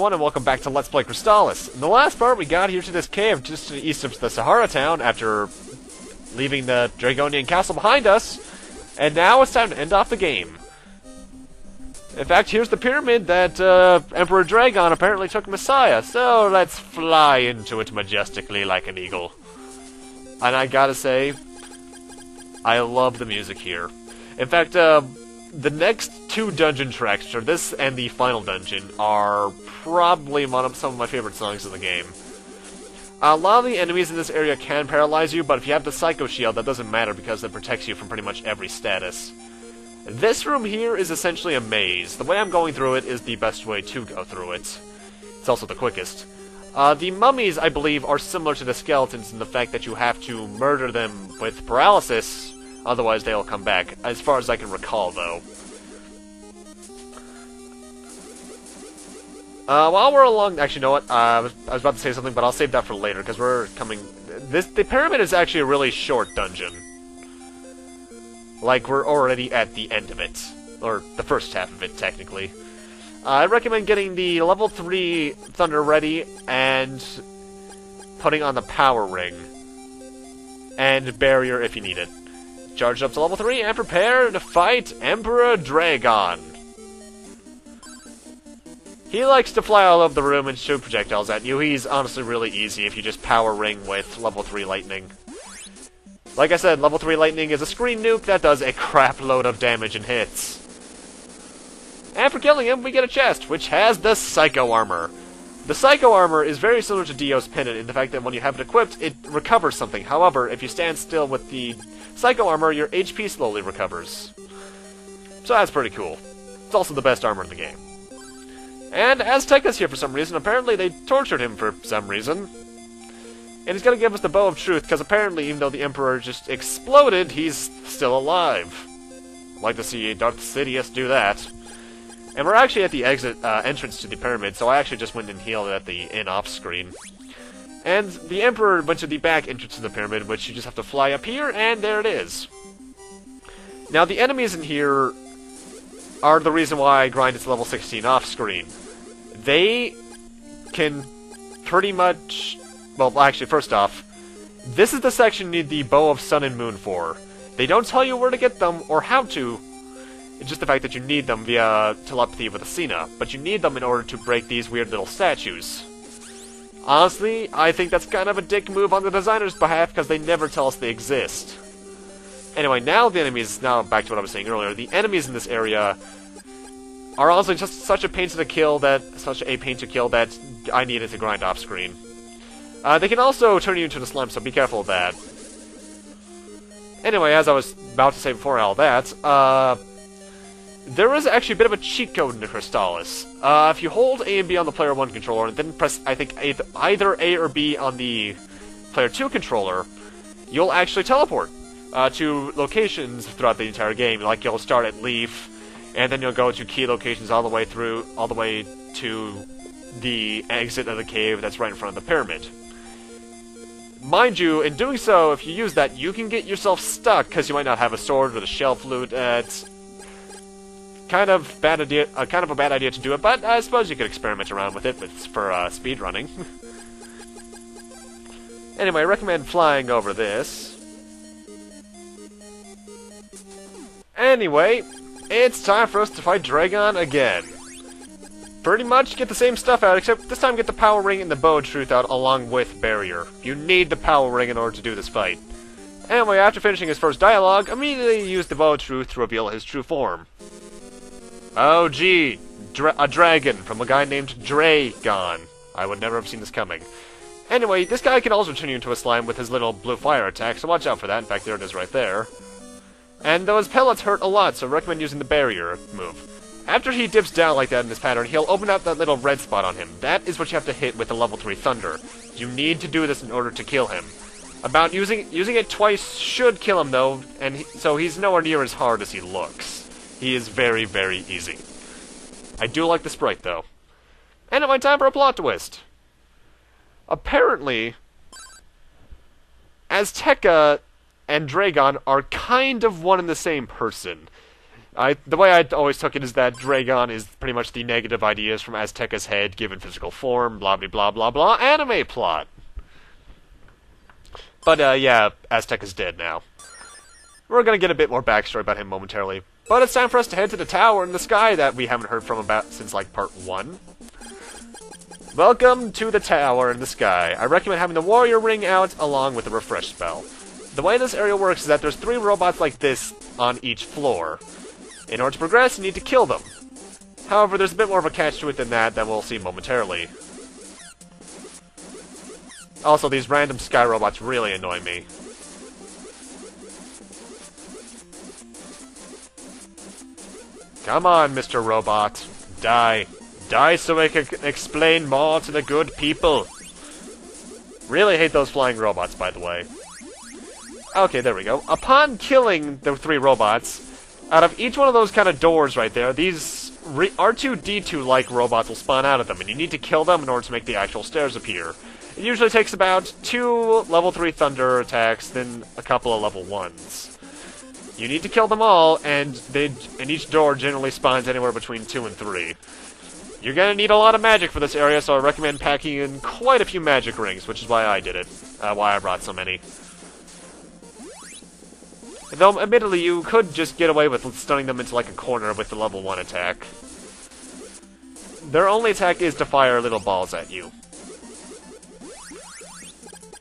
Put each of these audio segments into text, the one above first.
everyone, and welcome back to Let's Play Crystalis. In the last part, we got here to this cave just to the east of the Sahara town after leaving the Draygonia castle behind us, and now it's time to end off the game. In fact, here's the pyramid that Emperor Draygon apparently took Messiah, so let's fly into it majestically like an eagle. And I gotta say, I love the music here. In fact, the next two dungeon tracks, or this and the final dungeon, are probably some of my favorite songs in the game. A lot of the enemies in this area can paralyze you, but if you have the Psycho Shield, that doesn't matter because it protects you from pretty much every status. This room here is essentially a maze. The way I'm going through it is the best way to go through it. It's also the quickest. The mummies, I believe, are similar to the skeletons in the fact that you have to murder them with paralysis, otherwise they'll come back, as far as I can recall, though. While we're along, actually, you know what? I was about to say something, but I'll save that for later, because we're coming... The pyramid is actually a really short dungeon. Like, we're already at the end of it. Or the first half of it, technically. I recommend getting the level 3 Thunder ready, and putting on the Power Ring. And Barrier if you need it. Charge up to level 3 and prepare to fight Emperor Draygon. He likes to fly all over the room and shoot projectiles at you. He's honestly really easy if you just Power Ring with level 3 Lightning. Like I said, level 3 Lightning is a screen nuke that does a crap load of damage and hits. And for killing him, we get a chest, which has the Psycho Armor. The Psycho Armor is very similar to Dio's Pendant in the fact that when you have it equipped, it recovers something. However, if you stand still with the Psycho Armor, your HP slowly recovers. So that's pretty cool. It's also the best armor in the game. And Azteca's here for some reason. Apparently they tortured him for some reason. And he's gonna give us the Bow of Truth, because apparently even though the Emperor just exploded, he's still alive. I'd like to see Darth Sidious do that. And we're actually at the entrance to the pyramid, so I actually just went and healed at the in-off screen. And the Emperor went to the back entrance to the pyramid, which you just have to fly up here, and there it is. Now, the enemies in here are the reason why I grind to level 16 off-screen. They can pretty much... Well, actually, first off, this is the section you need the Bow of Sun and Moon for. They don't tell you where to get them, or how to. It's just the fact that you need them via telepathy with Athena, but you need them in order to break these weird little statues. Honestly, I think that's kind of a dick move on the designer's behalf, because they never tell us they exist. Anyway, now back to what I was saying earlier, the enemies in this area are honestly just such a pain to kill that I needed to grind off screen. They can also turn you into the slime, so be careful of that. Anyway, as I was about to say before all that, there is actually a bit of a cheat code in the Crystalis. If you hold A and B on the Player 1 controller, and then press, I think, either A or B on the Player 2 controller, you'll actually teleport to locations throughout the entire game. Like, you'll start at Leaf, and then you'll go to key locations all the way to the exit of the cave that's right in front of the pyramid. Mind you, in doing so, if you use that, you can get yourself stuck, because you might not have a sword with a shell flute. It's kind of a bad idea to do it, but I suppose you could experiment around with it for speedrunning. Anyway, I recommend flying over this. Anyway, it's time for us to fight Draygon again. Pretty much get the same stuff out, except this time get the Power Ring and the Bow of Truth out along with Barrier. You need the Power Ring in order to do this fight. Anyway, after finishing his first dialogue, immediately use the Bow of Truth to reveal his true form. Oh gee, a dragon from a guy named Draygon. I would never have seen this coming. Anyway, this guy can also turn you into a slime with his little blue fire attack, so watch out for that. In fact, there it is right there. And those pellets hurt a lot, so I recommend using the Barrier move. After he dips down like that in this pattern, he'll open up that little red spot on him. That is what you have to hit with the level 3 Thunder. You need to do this in order to kill him. Using it twice should kill him though, and so he's nowhere near as hard as he looks. He is very, very easy. I do like the sprite though. And it might time for a plot twist. Apparently, Azteca and Draygon are kind of one and the same person. The way I always took it is that Draygon is pretty much the negative ideas from Azteca's head given physical form, blah blah blah blah blah, anime plot. But yeah, Azteca's dead now. We're gonna get a bit more backstory about him momentarily. But it's time for us to head to the tower in the sky that we haven't heard from since like part 1. Welcome to the tower in the sky. I recommend having the warrior ring out along with the refresh spell. The way this area works is that there's 3 robots like this on each floor. In order to progress, you need to kill them. However, there's a bit more of a catch to it than that we'll see momentarily. Also, these random sky robots really annoy me. Come on, Mr. Robot. Die. Die so I can explain more to the good people. Really hate those flying robots, by the way. Okay, there we go. Upon killing the 3 robots, out of each one of those kind of doors right there, these R2-D2-like robots will spawn out of them, and you need to kill them in order to make the actual stairs appear. It usually takes about 2 level 3 thunder attacks, then a couple of level 1s. You need to kill them all, and each door generally spawns anywhere between 2 and 3. You're gonna need a lot of magic for this area, so I recommend packing in quite a few magic rings, which is why I did it. Why I brought so many. Though, admittedly, you could just get away with stunning them into like a corner with the level 1 attack. Their only attack is to fire little balls at you.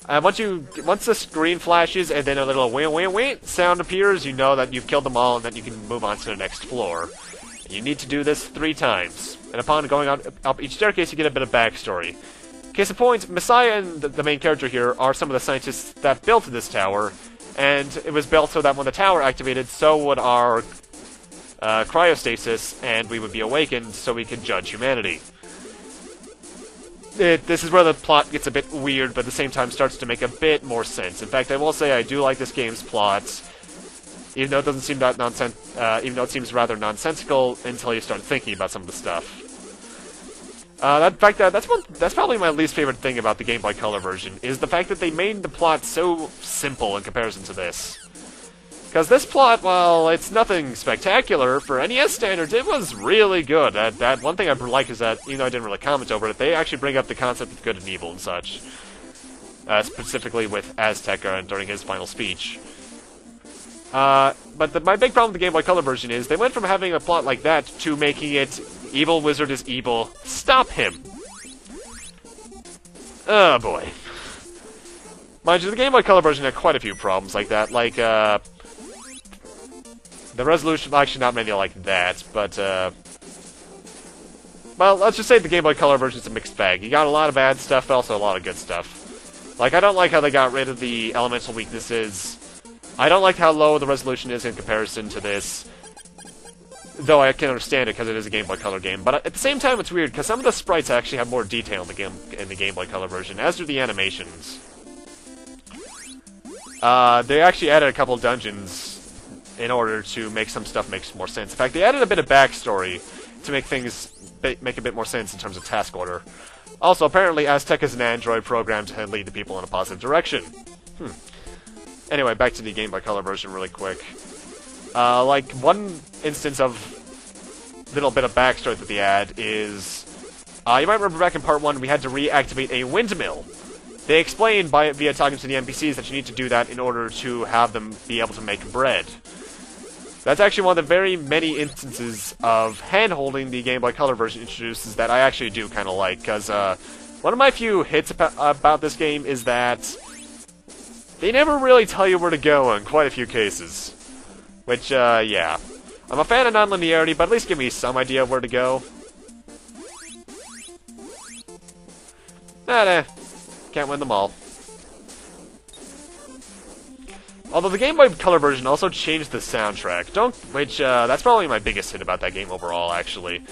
Once the screen flashes and then a little wee sound appears, you know that you've killed them all and that you can move on to the next floor. You need to do this 3 times, and upon going up each staircase, you get a bit of backstory. Case in point, Messiah and the main character here are some of the scientists that built this tower, and it was built so that when the tower activated, so would our cryostasis, and we would be awakened so we could judge humanity. This is where the plot gets a bit weird, but at the same time starts to make a bit more sense. In fact, I will say I do like this game's plot, even though it doesn't seem even though it seems rather nonsensical until you start thinking about some of the stuff. In fact, that's probably my least favorite thing about the Game Boy Color version, is the fact that they made the plot so simple in comparison to this. Because this plot, while it's nothing spectacular, for NES standards, it was really good. That one thing I like is that, even though I didn't really comment over it, they actually bring up the concept of good and evil and such. Specifically with Azteca during his final speech. But my big problem with the Game Boy Color version is they went from having a plot like that to making it evil wizard is evil. Stop him! Oh boy. Mind you, the Game Boy Color version had quite a few problems like that. Like, the resolution, actually not many like that, but, well, let's just say the Game Boy Color version is a mixed bag. You got a lot of bad stuff, but also a lot of good stuff. Like, I don't like how they got rid of the elemental weaknesses. I don't like how low the resolution is in comparison to this. Though I can understand it because it is a Game Boy Color game. But at the same time, it's weird because some of the sprites actually have more detail in the Game Boy Color version, as do the animations. They actually added a couple dungeons in order to make some stuff make more sense. In fact, they added a bit of backstory to make things make a bit more sense in terms of task order. Also, apparently, Aztec is an android programmed to lead the people in a positive direction. Anyway, back to the Game Boy Color version really quick. Like, one instance of little bit of backstory that they add is... you might remember back in part 1, we had to reactivate a windmill. They explained via talking to the NPCs that you need to do that in order to have them be able to make bread. That's actually one of the very many instances of hand-holding the Game Boy Color version introduces that I actually do kind of like, because one of my few hits about this game is that they never really tell you where to go in quite a few cases. Which, yeah. I'm a fan of non-linearity, but at least give me some idea of where to go. Nah. Can't win them all. Although the Game Boy Color version also changed the soundtrack, that's probably my biggest hit about that game overall, actually.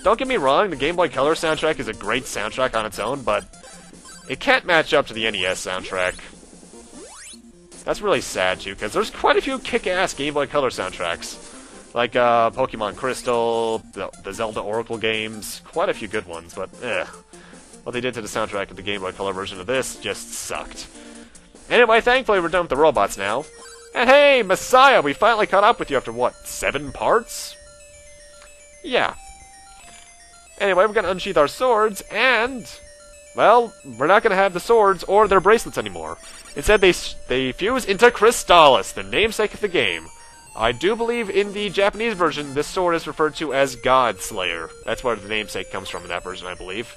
Don't get me wrong, the Game Boy Color soundtrack is a great soundtrack on its own, but it can't match up to the NES soundtrack. That's really sad, too, because there's quite a few kick-ass Game Boy Color soundtracks. Like, Pokemon Crystal, the Zelda Oracle games, quite a few good ones, but, what they did to the soundtrack of the Game Boy Color version of this just sucked. Anyway, thankfully we're done with the robots now. And hey, Messiah, we finally caught up with you after, what, 7 parts? Yeah. Anyway, we're gonna unsheath our swords, and... well, we're not gonna have the swords or their bracelets anymore. Instead, they fuse into Crystalis, the namesake of the game. I do believe in the Japanese version, this sword is referred to as God Slayer. That's where the namesake comes from in that version, I believe.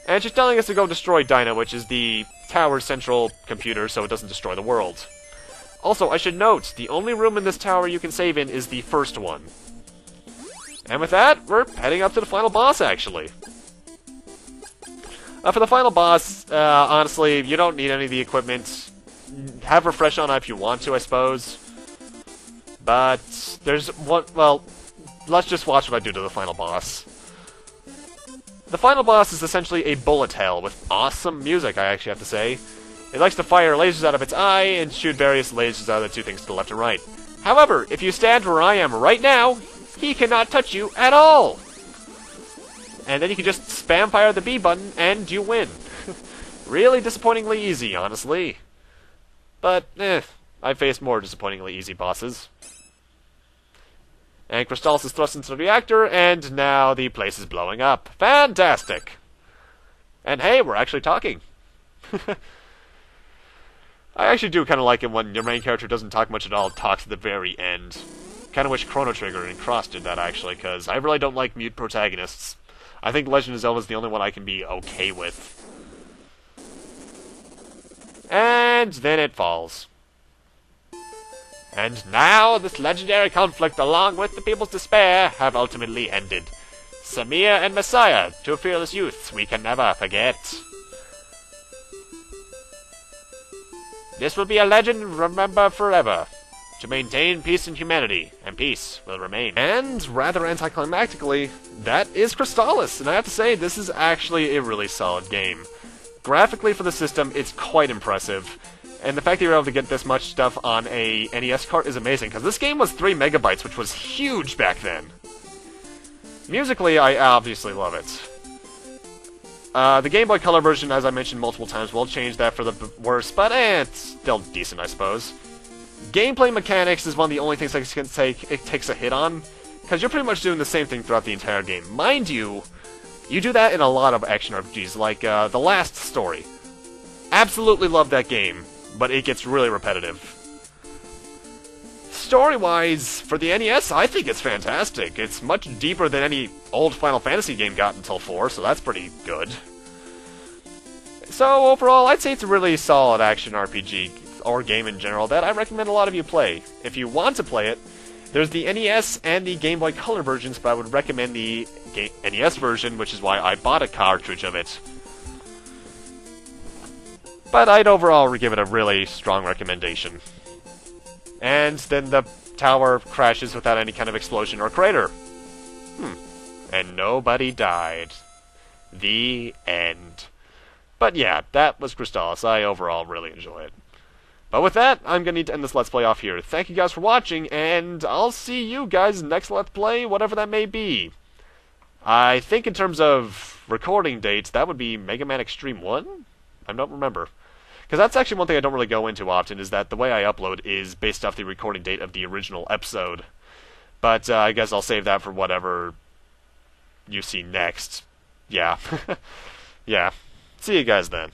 And she's telling us to go destroy Dyna, which is the tower's central computer, so it doesn't destroy the world. Also, I should note, the only room in this tower you can save in is the first one. And with that, we're heading up to the final boss, actually. For the final boss, honestly, you don't need any of the equipment. Have Refresh on if you want to, I suppose. But there's one, well, let's just watch what I do to the final boss. The final boss is essentially a bullet hell with awesome music, I actually have to say. It likes to fire lasers out of its eye and shoot various lasers out of the 2 things to the left and right. However, if you stand where I am right now, he cannot touch you at all! And then you can just spam fire the B button and you win. Really disappointingly easy, honestly. But, I've faced more disappointingly easy bosses. And Crystalis is thrust into the reactor, and now the place is blowing up. Fantastic! And hey, we're actually talking. I actually do kind of like it when your main character doesn't talk much at all, talks at the very end. Kind of wish Chrono Trigger and Cross did that, actually, because I really don't like mute protagonists. I think Legend of Zelda is the only one I can be okay with. And then it falls. And now, this legendary conflict, along with the people's despair, have ultimately ended. Samir and Messiah, 2 fearless youths we can never forget. This will be a legend remember forever. To maintain peace and humanity, and peace will remain. And, rather anticlimactically, that is Crystalis, and I have to say, this is actually a really solid game. Graphically for the system, it's quite impressive. And the fact that you're able to get this much stuff on a NES cart is amazing, because this game was 3 megabytes, which was huge back then. Musically, I obviously love it. The Game Boy Color version, as I mentioned multiple times, will change that for the worse, but it's still decent, I suppose. Gameplay mechanics is one of the only things it takes a hit on, because you're pretty much doing the same thing throughout the entire game. Mind you, you do that in a lot of action RPGs, like The Last Story. Absolutely love that game, but it gets really repetitive. Story-wise, for the NES, I think it's fantastic. It's much deeper than any old Final Fantasy game got until 4, so that's pretty good. So, overall, I'd say it's a really solid action RPG, or game in general, that I recommend a lot of you play. If you want to play it, there's the NES and the Game Boy Color versions, but I would recommend the NES version, which is why I bought a cartridge of it. But I'd overall give it a really strong recommendation. And then the tower crashes without any kind of explosion or crater. And nobody died. The end. But yeah, that was Crystalis. I overall really enjoy it. But with that, I'm going to need to end this Let's Play off here. Thank you guys for watching, and I'll see you guys next Let's Play, whatever that may be. I think in terms of recording dates, that would be Mega Man Extreme 1? I don't remember. Because that's actually one thing I don't really go into often, is that the way I upload is based off the recording date of the original episode. But I guess I'll save that for whatever you see next. Yeah. Yeah. See you guys then.